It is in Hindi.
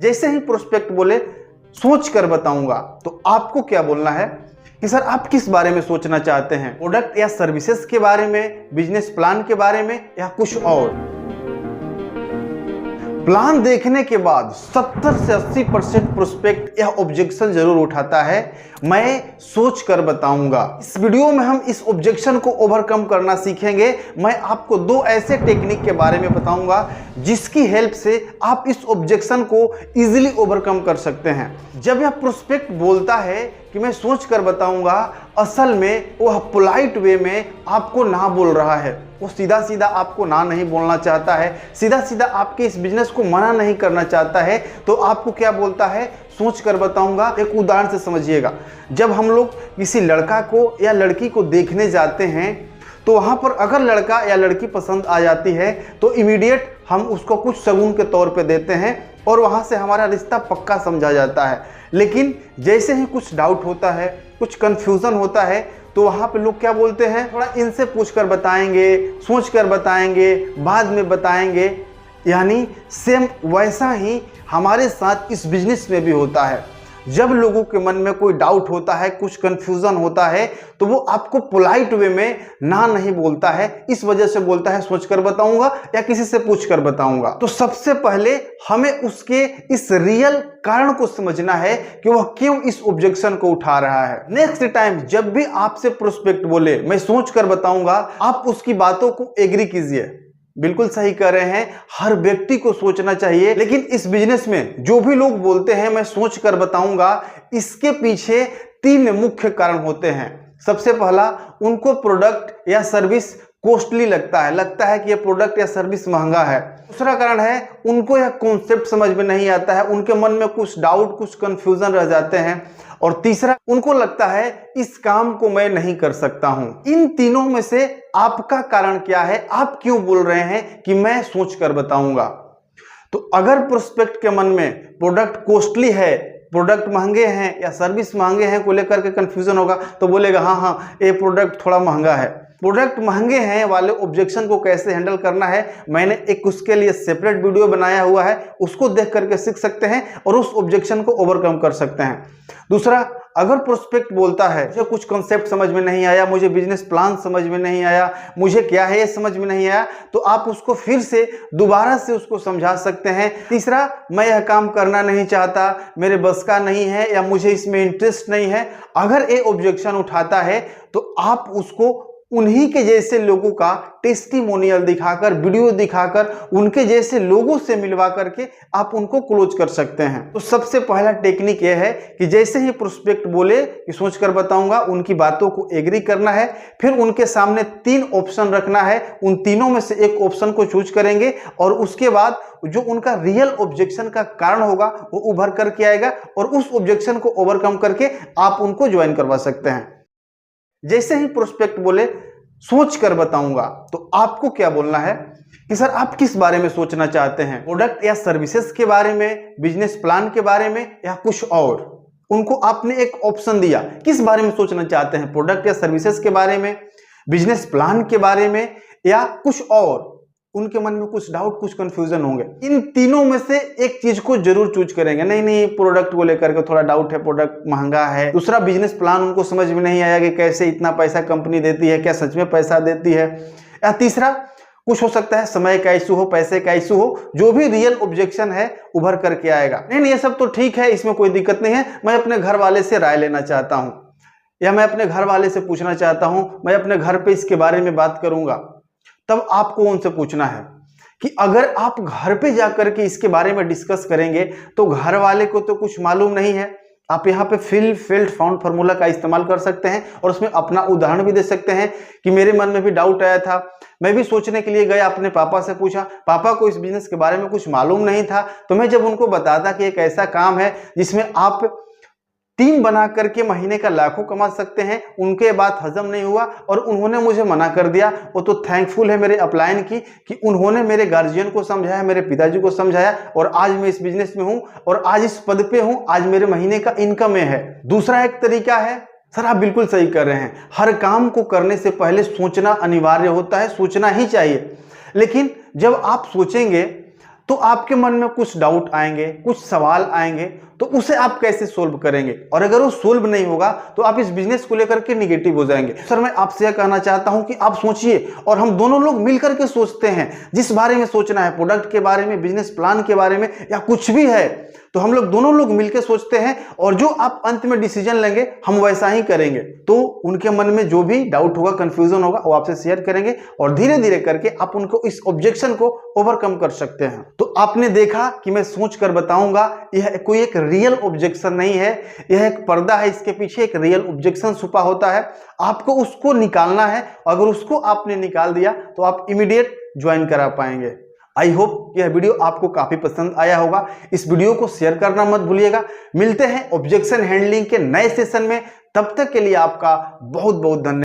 जैसे ही प्रोस्पेक्ट बोले सोच कर बताऊंगा, तो आपको क्या बोलना है कि सर आप किस बारे में सोचना चाहते हैं, प्रोडक्ट या सर्विसेज के बारे में, बिजनेस प्लान के बारे में, या कुछ और। प्लान देखने के बाद 70 से 80% प्रोस्पेक्ट या ऑब्जेक्शन जरूर उठाता है, मैं सोच कर बताऊंगा। इस वीडियो में हम इस ऑब्जेक्शन को ओवरकम करना सीखेंगे। मैं आपको 2 ऐसे टेक्निक के बारे में बताऊंगा जिसकी हेल्प से आप इस ऑब्जेक्शन को इजीली ओवरकम कर सकते हैं। जब यह प्रोस्पेक्ट बोलता है कि मैं सोच कर बताऊंगा, असल में वह पोलाइट वे में आपको ना बोल रहा है। वो सीधा सीधा आपको ना नहीं बोलना चाहता है, सीधा सीधा आपके इस बिजनेस को मना नहीं करना चाहता है। तो आपको क्या बोलता है, सोच कर बताऊंगा। एक उदाहरण से समझिएगा। जब हम लोग किसी लड़का को या लड़की को देखने जाते हैं, तो वहां पर अगर लड़का या लड़की पसंद आ जाती है तो इमीडिएट हम उसको कुछ शगुन के तौर पे देते हैं और वहां से हमारा रिश्ता पक्का समझा जाता है। लेकिन जैसे ही कुछ डाउट होता है, कुछ कंफ्यूजन होता है, तो वहां पे लोग क्या बोलते हैं, थोड़ा इनसे पूछ कर बताएंगे, सोच कर बताएंगे, बाद में बताएंगे। यानी सेम वैसा ही हमारे साथ इस बिजनेस में भी होता है। जब लोगों के मन में कोई डाउट होता है, कुछ कंफ्यूजन होता है, तो वो आपको पोलाइट वे में ना नहीं बोलता है। इस वजह से बोलता है सोच कर बताऊंगा या किसी से पूछ कर बताऊंगा। तो सबसे पहले हमें उसके इस रियल कारण को समझना है कि वह क्यों इस ऑब्जेक्शन को उठा रहा है। नेक्स्ट टाइम जब भी आपसे प्रोस्पेक्ट बोले मैं सोच कर बताऊंगा, आप उसकी बातों को एग्री कीजिए। बिल्कुल सही कह रहे हैं, हर व्यक्ति को सोचना चाहिए। लेकिन इस बिजनेस में जो भी लोग बोलते हैं मैं सोच कर बताऊंगा, इसके पीछे 3 मुख्य कारण होते हैं। सबसे पहला, उनको प्रोडक्ट या सर्विस कॉस्टली लगता है कि यह प्रोडक्ट या सर्विस महंगा है। दूसरा कारण है, उनको यह कॉन्सेप्ट समझ में नहीं आता है, उनके मन में कुछ डाउट, कुछ कंफ्यूजन रह जाते हैं। और तीसरा, उनको लगता है इस काम को मैं नहीं कर सकता हूं। इन तीनों में से आपका कारण क्या है? आप क्यों बोल रहे हैं कि मैं सोच कर बताऊंगा? तो अगर प्रोस्पेक्ट के मन में प्रोडक्ट कॉस्टली है, प्रोडक्ट महंगे हैं या सर्विस महंगे हैं को लेकर के कंफ्यूजन होगा, तो बोलेगा हाँ ये प्रोडक्ट थोड़ा महंगा है। प्रोडक्ट महंगे हैं वाले ऑब्जेक्शन को कैसे हैंडल करना है, मैंने एक उसके लिए सेपरेट वीडियो बनाया हुआ है, उसको देख करके सीख सकते हैं और उस ऑब्जेक्शन को ओवरकम कर सकते हैं। दूसरा, अगर प्रोस्पेक्ट बोलता है मुझे कुछ कॉन्सेप्ट समझ में नहीं आया, मुझे बिजनेस प्लान समझ में नहीं आया, मुझे क्या है ये समझ में नहीं आया, तो आप उसको फिर से दोबारा से उसको समझा सकते हैं। तीसरा, मैं यह काम करना नहीं चाहता, मेरे बस का नहीं है या मुझे इसमें इंटरेस्ट नहीं है। अगर ये ऑब्जेक्शन उठाता है तो आप उसको उन्हीं के जैसे लोगों का टेस्टिमोनियल दिखाकर, वीडियो दिखाकर, उनके जैसे लोगों से मिलवा करके आप उनको क्लोज कर सकते हैं। तो सबसे पहला टेक्निक यह है कि जैसे ही प्रोस्पेक्ट बोले कि सोच कर बताऊंगा, उनकी बातों को एग्री करना है। फिर उनके सामने 3 ऑप्शन रखना है, उन तीनों में से एक ऑप्शन को चूज करेंगे और उसके बाद जो उनका रियल ऑब्जेक्शन का कारण होगा वो उभर करके आएगा और उस ऑब्जेक्शन को ओवरकम करके आप उनको ज्वाइन करवा सकते हैं। जैसे ही प्रोस्पेक्ट बोले सोच कर बताऊंगा, तो आपको क्या बोलना है कि सर आप किस बारे में सोचना चाहते हैं, प्रोडक्ट या सर्विसेज के बारे में, बिजनेस प्लान के बारे में, या कुछ और। उनको आपने एक ऑप्शन दिया, किस बारे में सोचना चाहते हैं, प्रोडक्ट या सर्विसेज के बारे में, बिजनेस प्लान के बारे में, या कुछ और। उनके मन में कुछ डाउट, कुछ कंफ्यूजन होंगे। इन तीनों में से एक चीज को जरूर चूज करेंगे। नहीं प्रोडक्ट को लेकर के थोड़ा डाउट है, प्रोडक्ट महंगा है। दूसरा, बिजनेस प्लान उनको समझ में नहीं आया कि कैसे इतना पैसा कंपनी देती है, क्या सच में पैसा देती है। या तीसरा, कुछ हो सकता है समय का इशू हो, पैसे का इशू हो, जो भी रियल ऑब्जेक्शन है उभर करके आएगा। नहीं ये सब तो ठीक है, इसमें कोई दिक्कत नहीं है, मैं अपने घर वाले से राय लेना चाहता हूं, या मैं अपने घर वाले से पूछना चाहता हूं, मैं अपने घर पे इसके बारे में बात करूंगा। तब आपको उनसे पूछना है कि अगर आप घर पे जाकर के इसके बारे में डिस्कस करेंगे तो घर वाले को तो कुछ मालूम नहीं है। आप यहाँ पे फिल फिल्ड फाउंड फार्मूला का इस्तेमाल कर सकते हैं और उसमें अपना उदाहरण भी दे सकते हैं कि मेरे मन में भी डाउट आया था, मैं भी सोचने के लिए गया, अपने पापा से पूछा, पापा को इस बिजनेस के बारे में कुछ मालूम नहीं था। तो मैं जब उनको बताता कि एक ऐसा काम है जिसमें आप टीम बना करके महीने का लाखों कमा सकते हैं, उनके बात हजम नहीं हुआ और उन्होंने मुझे मना कर दिया। वो तो थैंकफुल है मेरे अपलाइन की कि उन्होंने मेरे गार्जियन को समझाया, मेरे पिताजी को समझाया और आज मैं इस बिजनेस में हूं और आज इस पद पे हूं, आज मेरे महीने का इनकम है। दूसरा एक तरीका है, सर आप बिल्कुल सही कर रहे हैं, हर काम को करने से पहले सोचना अनिवार्य होता है, सोचना ही चाहिए। लेकिन जब आप सोचेंगे तो आपके मन में कुछ डाउट आएंगे, कुछ सवाल आएंगे, तो उसे आप कैसे सोल्व करेंगे। और अगर वो सोल्व नहीं होगा तो आप इस बिजनेस को लेकर के निगेटिव हो जाएंगे। सर मैं आपसे यह कहना चाहता हूं कि आप सोचिए और हम दोनों लोग मिलकर के सोचते हैं, जिस बारे में सोचना है, प्रोडक्ट के बारे में, बिजनेस प्लान के बारे में या कुछ भी है, तो हम लोग दोनों लोग मिलकर सोचते हैं और जो आप अंत में डिसीजन लेंगे हम वैसा ही करेंगे। तो उनके मन में जो भी डाउट होगा, कंफ्यूजन होगा, वो आपसे शेयर करेंगे और धीरे धीरे करके आप उनको इस ऑब्जेक्शन को ओवरकम कर सकते हैं। तो आपने देखा कि मैं सोच कर बताऊंगा, यह कोई एक रियल ऑब्जेक्शन नहीं है, यह एक पर्दा है, इसके पीछे एक रियल ऑब्जेक्शन छुपा होता है। आपको उसको निकालना है, अगर उसको आपने निकाल दिया तो आप इमीडिएट ज्वाइन करा पाएंगे। आई होप यह वीडियो आपको काफी पसंद आया होगा। इस वीडियो को शेयर करना मत भूलिएगा। मिलते हैं ऑब्जेक्शन हैंडलिंग के नए सेशन में, तब तक के लिए आपका बहुत बहुत धन्यवाद।